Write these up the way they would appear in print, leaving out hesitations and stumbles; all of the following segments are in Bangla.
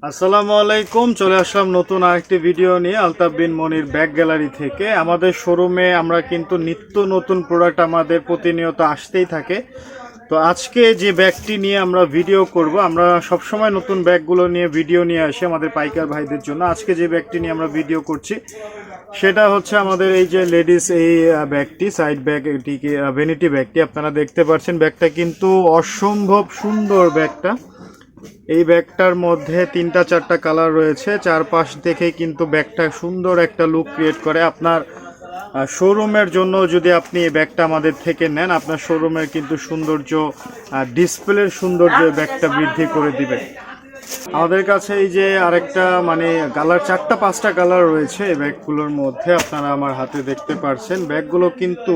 আসসালামু আলাইকুম, চলে আসলাম নতুন আরেকটি ভিডিও নিয়ে আলতাফ বিন মনির ব্যাগ গ্যালারি থেকে। আমাদের শোরুমে আমরা কিন্তু নিত্য নতুন প্রোডাক্ট আমাদের প্রতিনিয়ত আসতেই থাকে। তো আজকে যে ব্যাগটি নিয়ে আমরা ভিডিও করব, আমরা সবসময় নতুন ব্যাগগুলো নিয়ে ভিডিও নিয়ে আসি আমাদের পাইকার ভাইদের জন্য। আজকে যে ব্যাগটি নিয়ে আমরা ভিডিও করছি সেটা হচ্ছে আমাদের এই যে লেডিস এই ব্যাগটি, সাইড ব্যাগ, এটিকে ভ্যানিটি ব্যাগটি আপনারা দেখতে পাচ্ছেন। ব্যাগটা কিন্তু অসম্ভব সুন্দর ব্যাগটা। এই ব্যাগটার মধ্যে 3-4টা কালার রয়েছে, চারপাশ দেখে কিন্তু ব্যাগটা সুন্দর একটা লুক ক্রিয়েট করে। আপনার শোরুমের জন্য যদি আপনি এই ব্যাগটা আমাদের থেকে নেন, আপনার শোরুমের কিন্তু সৌন্দর্য, ডিসপ্লের সৌন্দর্য ব্যাগটা বৃদ্ধি করে দিবে। আমাদের কাছে এই যে আরেকটা মানে কালার 4-5টা কালার রয়েছে এই ব্যাগগুলোর মধ্যে, আপনারা আমার হাতে দেখতে পাচ্ছেন। ব্যাগগুলো কিন্তু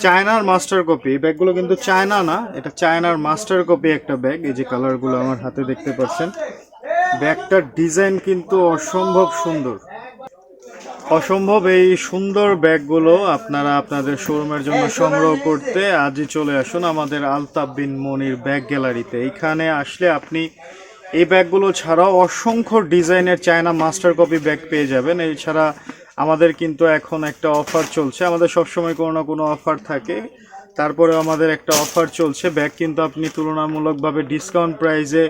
চায়নার মাস্টার কপি। এই ব্যাগগুলো কিন্তু চায়না না, এটা চায়নার মাস্টার কপি একটা ব্যাগ। এই যে কালারগুলো আমার হাতে দেখতে পাচ্ছেন, ব্যাগটার ডিজাইন কিন্তু অসম্ভব সুন্দর, অসম্ভব। এই সুন্দর ব্যাগগুলো আপনারা আপনাদের শোরুমের জন্য সংগ্রহ করতে আজই চলে আসুন আমাদের আলতাফ বিন মনির ব্যাগ গ্যালারিতে। এইখানে আসলে আপনি এই ব্যাগগুলো ছাড়াও অসংখ্য ডিজাইনের চায়না মাস্টার কপি ব্যাগ পেয়ে যাবেন। এছাড়া আমাদের কিন্তু এখন একটা অফার চলছে, আমাদের সবসময় কোনো না কোনো অফার থাকে, তারপরে আমাদের একটা অফার চলছে। ব্যাগ কিন্তু আপনি তুলনামূলকভাবে ডিসকাউন্ট প্রাইসে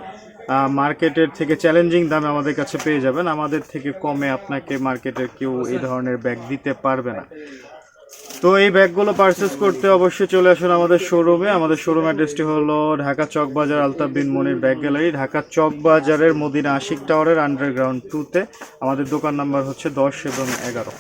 মার্কেটের থেকে চ্যালেঞ্জিং দামে আমাদের কাছে পেয়ে যাবেন। আমাদের থেকে কমে আপনাকে মার্কেটের কেউ এই ধরনের ব্যাগ দিতে পারবে না। তো এই ব্যাগগুলো পারচেস করতে অবশ্যই চলে আসুন আমাদের শোরুমে। আমাদের শোরুম অ্যাড্রেসটি হলো ঢাকা চকবাজার, আলতাফ বিন মনির ব্যাগ গ্যালারি, ঢাকা চকবাজারের মদিনা আশিক টাওয়ারের আন্ডারগ্রাউন্ড 2-তে। আমাদের দোকান নাম্বার হচ্ছে 10 এবং 11।